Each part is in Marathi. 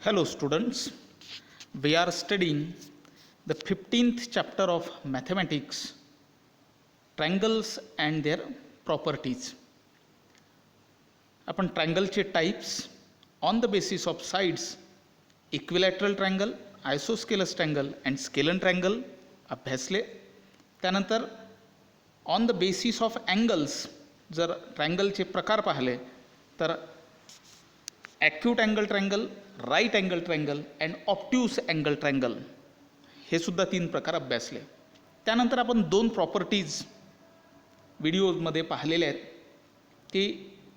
Hello students, we are studying the 15th chapter of mathematics, triangles and their properties. आपण ट्रायंगलचे types on the basis of sides, equilateral triangle, isosceles triangle and scalene triangle अभ्यासले. त्यानंतर on the basis of angles जर ट्रायंगलचे प्रकार पाहिले तर acute angle triangle, right angle triangle and obtuse angle triangle हे सुद्धा 3 प्रकार अभ्यासले. त्यानंतर आपण 2 प्रॉपर्टीज व्हिडिओमध्ये पाहिलेले आहेत की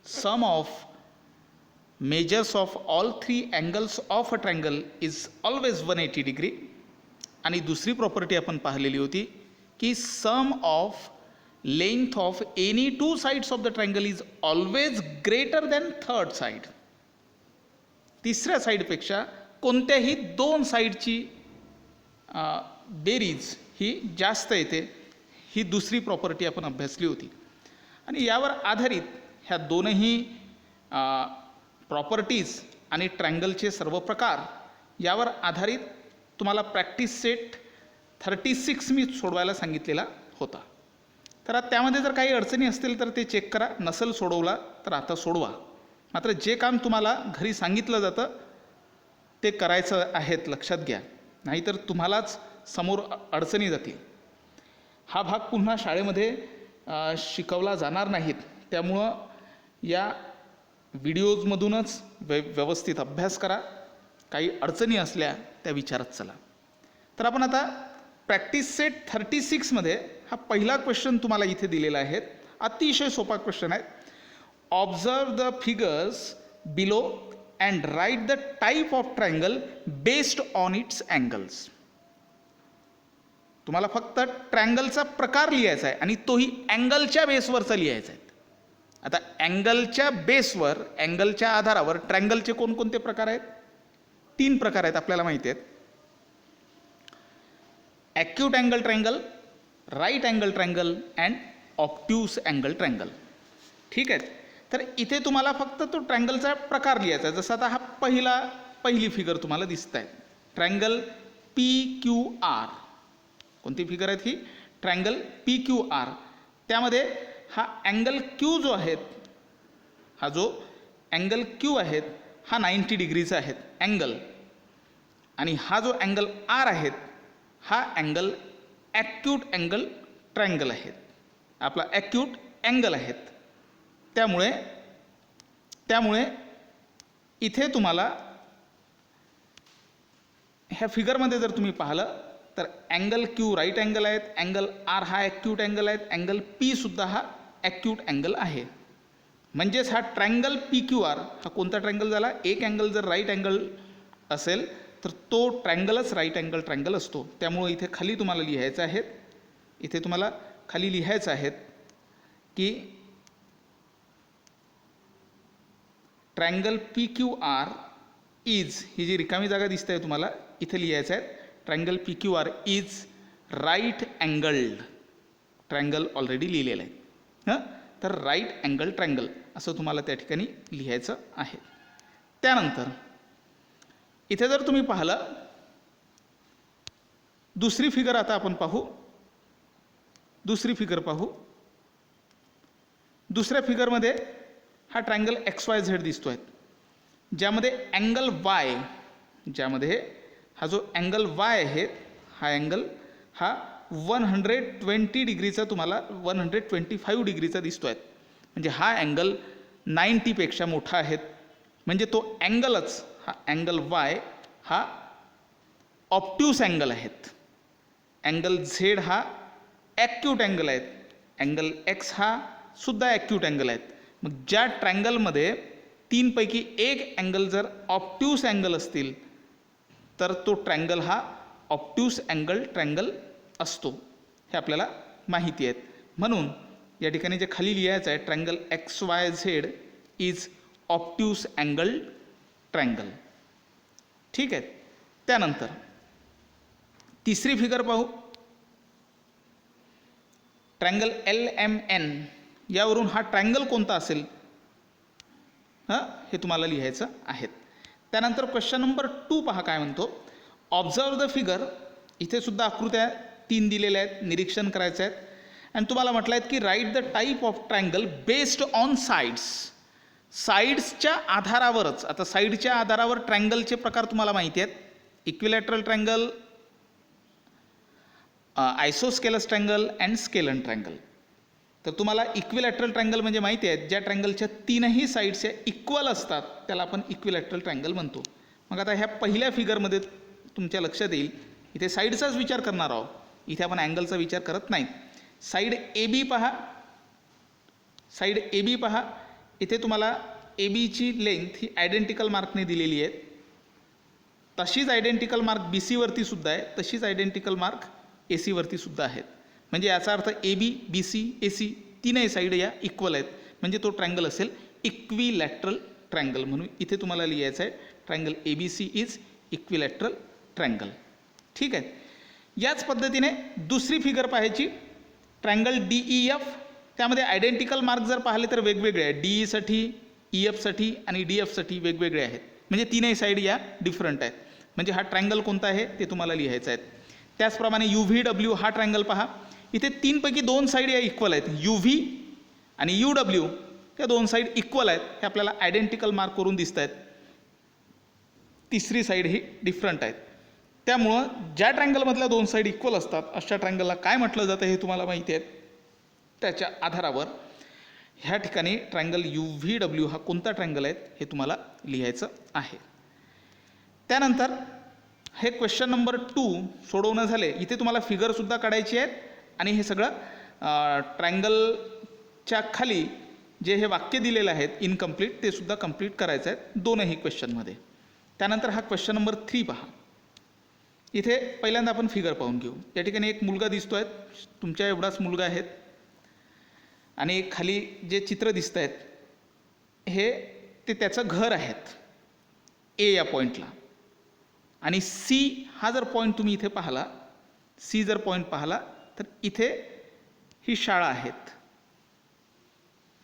sum of measures of all 3 angles of a triangle is always 180 degree. आणि दुसरी प्रॉपर्टी आपण पाहिलेली होती की sum of length of any 2 sides of the triangle is always greater than third side. तिसऱ्या साईडपेक्षा कोणत्याही 2 साईडची बेरीज ही जास्त येते, ही दुसरी प्रॉपर्टी आपण अभ्यासली होती. आणि यावर आधारित ह्या दोनही प्रॉपर्टीज आणि ट्रायंगलचे सर्व प्रकार यावर आधारित तुम्हाला प्रॅक्टिस सेट 36 मी सोडवायला सांगितलेला होता. तर त्यामध्ये जर काही अडचणी असतील तर ते चेक करा, नसेल सोडवला तर आता सोडवा. मात्र जे काम तुम्हाला घरी सांगितलं जातं ते करायचं आहेत, लक्षात घ्या, नाहीतर तुम्हालाच समोर अडचणी जातील. हा भाग पुन्हा शाळेमध्ये शिकवला जाणार नाहीत, त्यामुळं या व्हिडिओजमधूनच व्यवस्थित अभ्यास करा. काही अडचणी असल्या त्या विचारत चला. तर आपण आता प्रॅक्टिस सेट 36मध्ये हा पहिला क्वेश्चन तुम्हाला इथे दिलेला आहे. अतिशय सोपा क्वेश्चन आहे. Observe the figures below and write the type of triangle based on it's angles. तुम्हाला फक्त ट्रायंगलचा प्रकार लिहायचा आहे आणि तोही अँगलच्या बेसवरचा लिहायचा आहे. आता अँगलच्या बेसवर, अँगलच्या आधारावर ट्रायंगलचे कोणकोणते प्रकार आहेत? 3 प्रकार आहेत, आपल्याला माहिती आहेत. Acute angle triangle, right angle triangle and obtuse angle triangle. ठीक आहे. तर इथे तुम्हाला फक्त तो ट्रायंगलचा प्रकार लिहायचा आहे. जसं आता हा पहिली फिगर तुम्हाला दिसत आहे, ट्रायंगल PQR. कोणती फिगर आहेत ही? Triangle PQR. त्यामध्ये हा अँगल Q जो आहे, हा जो अँगल Q आहे हा 90 डिग्रीचा आहे अँगल, आणि हा जो अँगल R आहे हा अँगल ॲक्यूट अँगल ट्रायंगल आहे, आपला ॲक्यूट अँगल आहेत. त्यामुळे इथे तुम्हाला ह्या फिगरमध्ये जर तुम्ही पाहिलं तर अँगल Q राईट अँगल आहेत, अँगल R हा ॲक्यूट अँगल आहेत, अँगल P सुद्धा हा ॲक्यूट अँगल आहे. म्हणजेच हा ट्रायंगल PQR हा कोणता ट्रायंगल झाला? एक अँगल जर राईट अँगल असेल तर तो ट्रायंगलच राईट अँगल ट्रायंगल असतो. त्यामुळे इथे खाली तुम्हाला लिहायचं आहे, इथे तुम्हाला खाली लिहायचं आहे की ट्रायंगल PQR इज, ही जी रिकामी जागा दिसते आहे तुम्हाला इथे लिहायचं आहे, triangle PQR is right angled triangle. Already लिहिलेलं आहे. तर राईट अँगल ट्रायंगल असं तुम्हाला त्या ठिकाणी लिहायचं आहे. त्यानंतर इथे जर तुम्ही पाहिलं दुसरी फिगर, आता आपण पाहू दुसरी फिगर पाहू. दुसऱ्या फिगरमध्ये हा ट्रायंगल XYZ दिसतो आहे, ज्यामध्ये अँगल Y, ज्यामध्ये हा जो अँगल Y आहे हा अँगल हा 120 डिग्रीचा, तुम्हाला 125 डिग्रीचा दिसतो आहे. म्हणजे हा अँगल 90 पेक्षा मोठा आहे. म्हणजे तो अँगलच, हा अँगल Y हा ऑप्ट्यूस अँगल आहेत. अँगल Z हा ॲक्यूट अँगल आहेत, अँगल X हा सुद्धा ॲक्यूट अँगल आहेत. मग ज्या ट्रायंगलमध्ये 3 पैकी एक अँगल जर ऑप्ट्यूस अँगल असतील तर तो ट्रायंगल हा ऑप्ट्यूस अँगल ट्रायंगल असतो, हे आपल्याला माहिती आहे. म्हणून या ठिकाणी जे खाली लिहायचं आहे, triangle XYZ is obtuse angle triangle. ठीक आहे. त्यानंतर तिसरी फिगर पाहू. ट्रायंगल LMN, यावरून हा ट्रायंगल कोणता असेल हे तुम्हाला लिहायचं आहे. त्यानंतर क्वेश्चन नंबर 2 पहा काय म्हणतो. Observe the figure. इथे सुद्धा आकृत्या 3 दिलेल्या आहेत, निरीक्षण करायचे आहेत. आणि तुम्हाला म्हटलं आहे की write the type of triangle based on sides. साईड्सच्या आधारावरच, आता साईडच्या आधारावर ट्रायंगलचे प्रकार तुम्हाला माहिती आहेत. Equilateral triangle, isosceles triangle and scalene triangle. तर तुम्हाला इक्विलॅटरल ट्रायंगल म्हणजे माहिती आहे, ज्या ट्रायंगलच्या 3ही साईड्स या इक्वल असतात त्याला आपण इक्विलॅटरल ट्रायंगल म्हणतो. मग आता ह्या पहिल्या फिगरमध्ये तुमच्या लक्षात येईल, इथे साईडचाच विचार करणार आहोत, इथे आपण अँगलचा विचार करत नाही. साईड ए बी पहा, साईड ए बी पहा. इथे तुम्हाला ए बीची लेंथ ही आयडेंटिकल मार्कने दिलेली आहे. तशीच आयडेंटिकल मार्क बी सीवरती सुद्धा आहे, तशीच आयडेंटिकल मार्क ए सीवरती सुद्धा आहेत. म्हणजे याचा अर्थ A B, B C, A C तीनही साईड या इक्वल आहेत. म्हणजे तो ट्रायंगल असेल इक्विलॅटरल ट्रायंगल. म्हणून इथे तुम्हाला लिहायचं आहे triangle A B C is equilateral triangle. ठीक आहे. याच पद्धतीने दुसरी फिगर पाहायची, ट्रायंगल डी ई एफ. त्यामध्ये आयडेंटिकल मार्क जर पाहिले तर वेगवेगळे आहेत. डी ईसाठी, ई एफसाठी आणि डी एफसाठी वेगवेगळे आहेत. म्हणजे तीनही साईड या डिफरंट आहेत. म्हणजे हा ट्रायंगल कोणता आहे ते तुम्हाला लिहायचं आहे. त्याचप्रमाणे यू व्ही डब्ल्यू हा ट्रायंगल पहा. इथे 3पैकी 2 साईड या इक्वल आहेत. यू व्ही आणि यू डब्ल्यू त्या 2 साईड इक्वल आहेत. हे आपल्याला आयडेंटिकल मार्क करून दिसत आहेत. तिसरी साईड ही डिफरंट आहेत. त्यामुळं ज्या ट्रायंगलमधल्या 2 साईड इक्वल असतात अशा ट्रायंगलला काय म्हटलं जातं हे तुम्हाला माहिती आहे. त्याच्या आधारावर ह्या ठिकाणी ट्रायंगल यू व्ही डब्ल्यू हा कोणता ट्रायंगल आहे हे तुम्हाला लिहायचं आहे. त्यानंतर हे क्वेश्चन नंबर 2 सोडवणं झाले. इथे तुम्हाला फिगरसुद्धा काढायची आहेत आणि हे सगळं ट्रायंगलच्या खाली जे हे वाक्य दिलेलं आहेत इनकम्प्लीट ते सुद्धा कंप्लीट करायचं आहे दोनही क्वेश्चनमध्ये. त्यानंतर हा क्वेश्चन नंबर 3 पहा. इथे पहिल्यांदा आपण फिगर पाहून घेऊ. या ठिकाणी एक मुलगा दिसतो आहे, तुमच्या एवढाच मुलगा आहे. आणि खाली जे चित्र दिसत आहेत हे ते त्याचं घर आहेत ए या पॉईंटला. आणि सी हा जर पॉईंट तुम्ही इथे पाहिला, सी जर पॉईंट पाहिला तर इथे ही शाळा आहेत.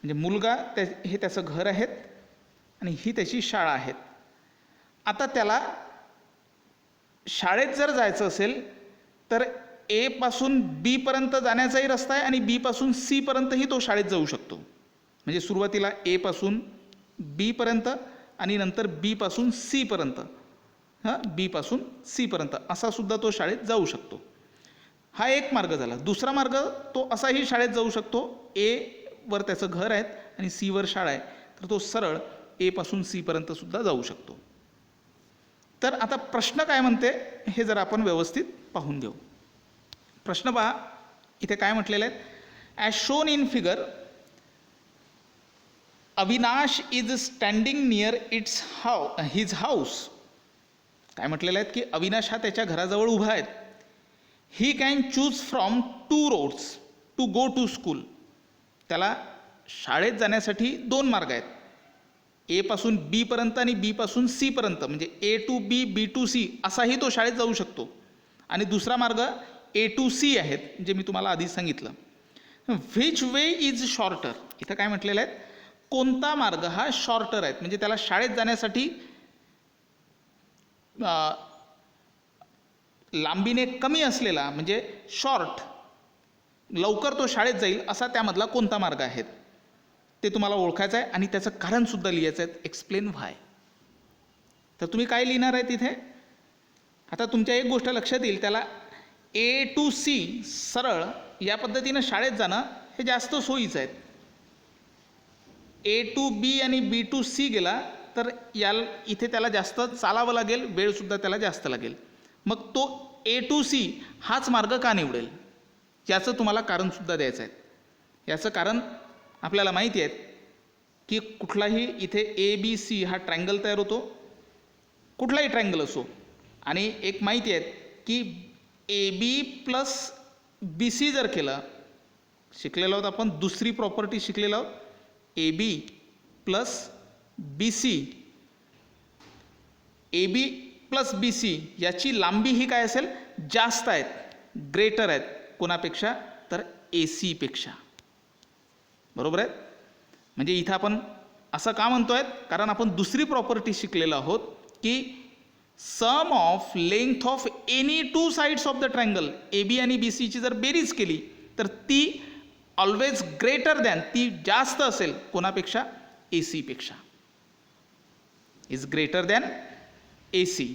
म्हणजे मुलगा हे त्याचं घर आहेत आणि ही त्याची शाळा आहेत. आता त्याला शाळेत जर जायचं असेल तर ए पासून बी पर्यंत जाण्याचाही रस्ता आहे आणि बी पासून सी पर्यंतही तो शाळेत जाऊ शकतो. म्हणजे सुरुवातीला ए पासून बी पर्यंत आणि नंतर बी पासून सी पर्यंत, बी पासून सी पर्यंत असा सुद्धा तो शाळेत जाऊ शकतो. हा एक मार्ग झाला. दुसरा मार्ग तो असाही शाळेत जाऊ शकतो. ए वर त्याचं घर आहे आणि सी वर शाळा आहे, तर तो सरळ ए पासून सी पर्यंत सुद्धा जाऊ शकतो. तर आता प्रश्न काय म्हणते हे जर आपण व्यवस्थित पाहून घेऊ. प्रश्न पहा, इथे काय म्हटलेलं आहे. As shown in figure, Avinash is standing near his house. काय म्हटलेलं आहे की अविनाश हा त्याच्या घराजवळ उभा आहे. He can choose from 2 roads to go to school. त्याला शाळेत जाण्यासाठी 2 मार्ग आहेत. ए पासून बी पर्यंत आणि बी पासून सी पर्यंत, म्हणजे A to B, B to C असाही तो शाळेत जाऊ शकतो. आणि दुसरा मार्ग ए टू सी आहेत, जे मी तुम्हाला आधी सांगितलं. Which way is shorter. इथं काय म्हटलेलं आहे, कोणता मार्ग हा शॉर्टर आहेत, म्हणजे त्याला शाळेत जाण्यासाठी लांबीने कमी असलेला, म्हणजे शॉर्ट, लवकर तो शाळेत जाईल असा त्यामधला कोणता मार्ग आहे ते तुम्हाला ओळखायचं आहे आणि त्याचं कारणसुद्धा लिहायचं आहे. एक्सप्लेन व्हाय. तर तुम्ही काय लिहिणार आहे तिथे. आता तुमच्या एक गोष्ट लक्षात येईल, त्याला ए टू सी सरळ या पद्धतीनं शाळेत जाणं हे जास्त सोयीचं आहे. ए टू बी आणि बी टू सी गेला तर इथे त्याला जास्त चालावं लागेल, वेळसुद्धा त्याला जास्त लागेल. मग तो ए टू सी हाच मार्ग का निवडेल याचं तुम्हाला कारणसुद्धा द्यायचं आहे. याचं कारण आपल्याला माहिती आहे की कुठलाही इथे ए बी सी हा ट्रायंगल तयार होतो, कुठलाही ट्रायंगल असो. आणि एक माहिती आहे की A B plus B C जर केलं, शिकलेलो आहोत आपण, दुसरी प्रॉपर्टी शिकलेलो आहोत, A B plus B C, A B plus B C याची लांबी ही काय असेल, जास्त आहेत, ग्रेटर आहेत. कोणापेक्षा तर ए सीपेक्षा. बरोबर आहे. म्हणजे इथं आपण असं का म्हणतो आहे, कारण आपण दुसरी प्रॉपर्टी शिकलेलो आहोत की sum of length of any two sides of the triangle, A B आणि बी सीची जर बेरीज केली तर ती ऑलवेज ग्रेटर दॅन, ती जास्त असेल कोणापेक्षा, ए सी पेक्षा, is greater than A C.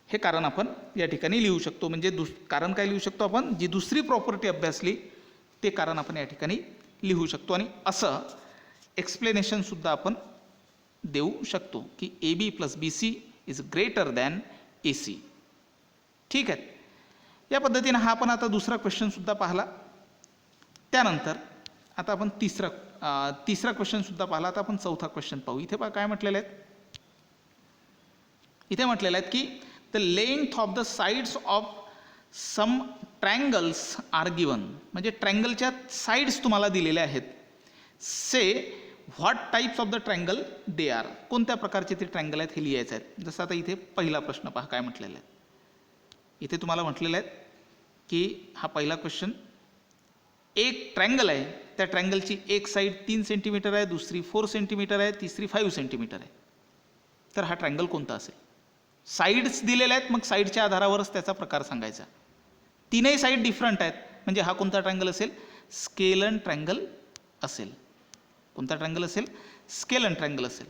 हे कारण आपण या ठिकाणी लिहू शकतो. म्हणजे कारण काय लिहू शकतो आपण, जी दुसरी प्रॉपर्टी अभ्यासली ते कारण आपण या ठिकाणी लिहू शकतो. आणि असं एक्सप्लेनेशनसुद्धा आपण देऊ शकतो की A B plus B C is greater than A C. ठीक आहे. या पद्धतीनं हा आपण आता दुसरा क्वेश्चनसुद्धा पाहिला. त्यानंतर आता आपण तिसरा क्वेश्चनसुद्धा पाहिला. आता आपण चौथा क्वेश्चन पाहू. इथे पहा काय म्हटलेलं आहे. इथे म्हटलेलं आहे की the length of the sides of some triangles are given. म्हणजे ट्रायंगलच्या साइड्स तुम्हाला दिलेल्या आहेत. Say what types of the triangle they are. कोणत्या प्रकारचे ते ट्रायंगल आहेत हे लिहायचं आहे. जसं आता इथे पहिला प्रश्न पहा काय म्हटलेला आहे. इथे तुम्हाला म्हटलेलं आहे की हा पहिला क्वेश्चन, एक ट्रायंगल आहे, त्या ट्रायंगलची एक साईड 3 सेंटीमीटर आहे, दुसरी 4 सेंटीमीटर आहे, तिसरी 5 सेंटीमीटर आहे. तर हा ट्रायंगल कोणता असेल. साईड्स दिलेल्या आहेत, मग साईडच्या आधारावरच त्याचा प्रकार सांगायचा. तीनही साईड डिफरंट आहेत, म्हणजे हा कोणता ट्रायंगल असेल, स्केलन ट्रायंगल असेल. कोणता ट्रायंगल असेल, स्केलन ट्रायंगल असेल.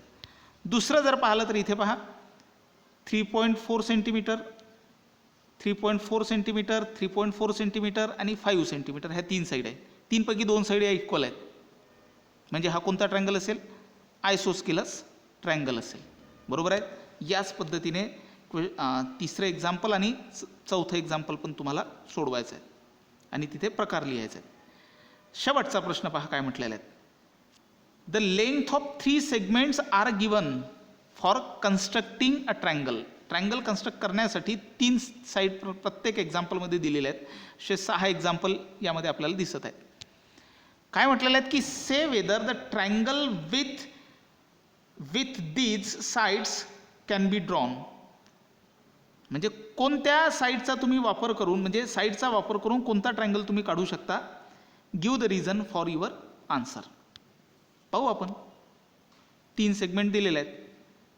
दुसरं जर पाहिलं तर इथे पहा 3.4 सेंटीमीटर, 3.4 सेंटीमीटर, 3.4 सेंटीमीटर आणि 5 सेंटीमीटर ह्या 3 साईड आहे. 3 पैकी 2 साईड या इक्वल आहेत. म्हणजे हा कोणता ट्रायंगल असेल, आयसोस्केलस ट्रायंगल असेल. बरोबर आहे. याच पद्धतीने तिसरं एक्झाम्पल आणि चौथं एक्झाम्पल पण तुम्हाला सोडवायचं आहे आणि तिथे प्रकार लिहायचा आहे. शेवटचा प्रश्न पहा काय म्हटलेला आहे. The length of 3 segments are given for constructing a triangle. Triangle construct करण्यासाठी 3 साईड प्रत्येक एक्झाम्पलमध्ये दिलेले आहेत. असे 6 एक्झाम्पल यामध्ये आपल्याला दिसत आहेत. काय म्हटलेलं आहे की say whether the triangle with these sides can be drawn. म्हणजे कोणत्या साईडचा तुम्ही वापर करून, म्हणजे साईडचा वापर करून कोणता ट्रायंगल तुम्ही काढू शकता. Give the reason for your answer. पाहू आपण. 3 सेगमेंट दिलेले आहेत.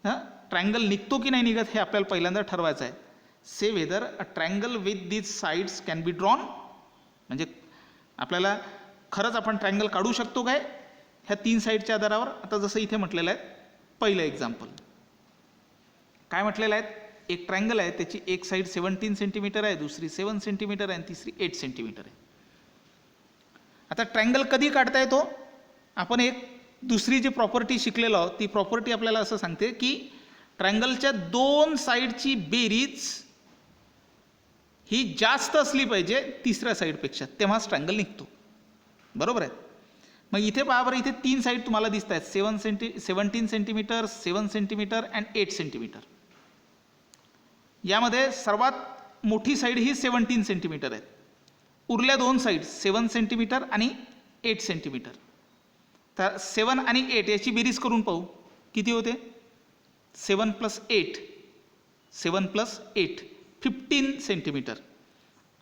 हां, ट्रायंगल निघतो की नाही निघत हे आपल्याला पहिल्यांदा ठरवायचं आहे. Say whether a triangle with these sides can be drawn. म्हणजे आपल्याला खरंच आपण ट्रायंगल काढू शकतो काय ह्या 3 साईडच्या आधारावर. आता जसं इथे म्हटलेलं आहे पहिलं एक्झाम्पल काय म्हटलेलं आहे, एक ट्रायंगल आहे, त्याची एक साईड 17 सेंटीमीटर आहे, दुसरी 7 सेंटीमीटर आहे आणि तिसरी 8 सेंटीमीटर आहे. आता ट्रायंगल कधी काढता येतो, आपण एक दुसरी जी प्रॉपर्टी शिकलेलो आहोत ती प्रॉपर्टी आपल्याला असं सांगते की ट्रायंगलच्या 2 साईडची बेरीज ही जास्त असली पाहिजे तिसऱ्या साईडपेक्षा, तेव्हाच ट्रायंगल निघतो. बरोबर आहे. मग इथे पहा बरं, इथे 3 साईड तुम्हाला दिसत आहेत. 17 सेंटीमीटर, 7 सेंटीमीटर अँड 8 सेंटीमीटर. यामध्ये सर्वात मोठी साईड ही 17 सेंटीमीटर आहे. उरल्या 2 साईड 7 सेंटीमीटर आणि 8 सेंटीमीटर. तर 7 आणि 8 याची बेरीज करून पाहू किती होते. 7 + 8, 7 + 8 15 सेंटीमीटर.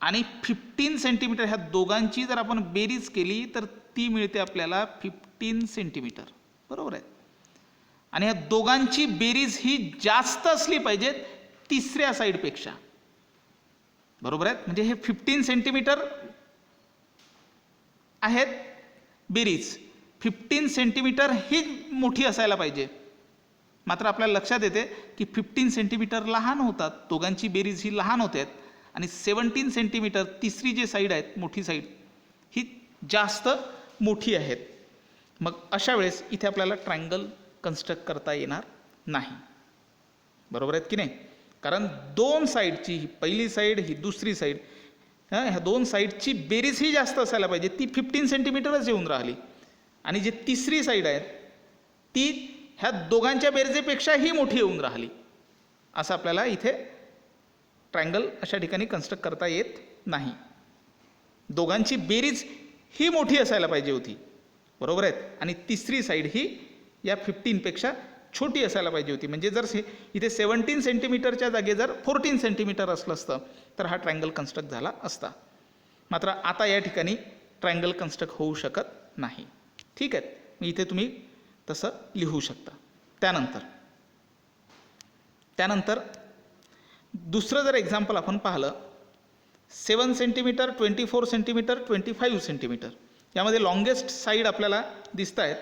आणि 15 सेंटीमीटर ह्या दोघांची जर आपण बेरीज केली तर ती मिळते आपल्याला 15 सेंटीमीटर. बरोबर आहे. आणि ह्या दोघांची बेरीज ही जास्त असली पाहिजे तिसऱ्या साईडपेक्षा. बरोबर आहे. म्हणजे हे 15 सेंटीमीटर आहेत बेरीज, 15 सेंटीमीटर ही मोठी असायला पाहिजे. मात्र आपल्याला लक्षात येते की 15 सेंटीमीटर लहान होतात, दोघांची बेरीज ही लहान होते आणि 17 सेंटीमीटर तिसरी जी साईड आहेत मोठी साईड ही जास्त मोठी आहेत. मग अशा वेळेस इथे आपल्याला ट्रायंगल कन्स्ट्रक्ट करता येणार नाही. बरोबर आहेत की नाही. कारण 2 साईडची, ही पहिली साईड ही दुसरी साईड, ह्या 2 साईडची बेरीज ही जास्त असायला पाहिजे. ती 15 सेंटीमीटरच येऊन राहिली आणि जी तिसरी साईड आहे ती ह्या दोघांच्या बेरजेपेक्षा ही मोठी येऊन राहिली. असं आपल्याला इथे ट्रायंगल अशा ठिकाणी कन्स्ट्रक्ट करता येत नाही. दोघांची बेरीज ही मोठी असायला पाहिजे होती. बरोबर आहेत. आणि तिसरी साईड ही या 15पेक्षा छोटी असायला पाहिजे होती. म्हणजे जर इथे 17 सेंटीमीटरच्या जागी जर 14 सेंटीमीटर असलं असतं तर हा ट्रायंगल कन्स्ट्रक्ट झाला असता. मात्र आता या ठिकाणी ट्रायंगल कन्स्ट्रक्ट होऊ शकत नाही. ठीक आहे. इथे तुम्ही तसं लिहू शकता. त्यानंतर त्यानंतर दुसरं जर एक्झाम्पल आपण पाहिलं 7 सेंटीमीटर 24 सेंटीमीटर 25 सेंटीमीटर, यामध्ये लॉंगेस्ट साईड आपल्याला दिसत आहेत,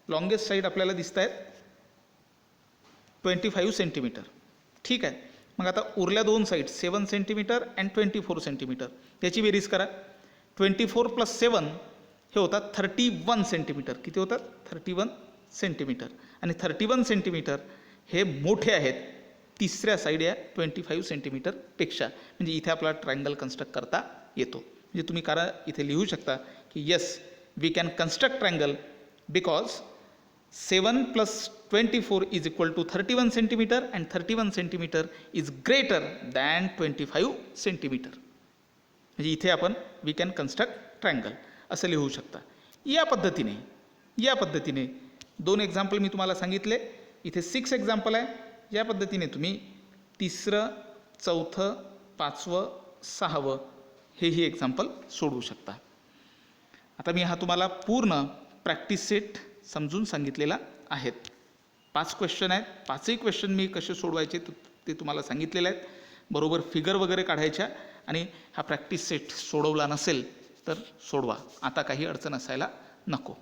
लॉंगेस्ट साईड आपल्याला दिसत आहेत 25 सेंटीमीटर. ठीक आहे. मग आता उरल्या दोन साईड 7 सेंटीमीटर अँड 24 सेंटीमीटर, याची बेरीज करा. 24 + 7 हे होतात 31 सेंटीमीटर. किती होतात? 31 सेंटीमीटर. आणि 31 सेंटीमीटर हे मोठे आहेत तिसऱ्या साईड या 25 सेंटीमीटरपेक्षा. म्हणजे इथे आपला ट्रायंगल कन्स्ट्रक्ट करता येतो. म्हणजे तुम्ही करा इथे लिहू शकता की yes we can construct triangle because 7 + 24 is equal to 31 centimeter and 31 centimeter is greater than 25 centimeter. म्हणजे इथे आपण वी कॅन कन्स्ट्रक्ट ट्रायंगल असं लिहू शकता. या पद्धतीने 2 एक्झाम्पल मी तुम्हाला सांगितले. इथे 6 एक्झाम्पल आहे. या पद्धतीने तुम्ही 3रं 4थं 5वं 6वं हेही एक्झाम्पल सोडवू शकता. आता मी हा तुम्हाला पूर्ण प्रॅक्टिस सेट समजून सांगितलेला आहेत. 5 क्वेश्चन आहेत. 5ही क्वेश्चन मी कसे सोडवायचे ते तुम्हाला सांगितलेले आहेत. बरोबर फिगर वगैरे काढायच्या आणि हा प्रॅक्टिस सेट सोडवला नसेल तर सोडवा. आता काही अडचण असायला नको.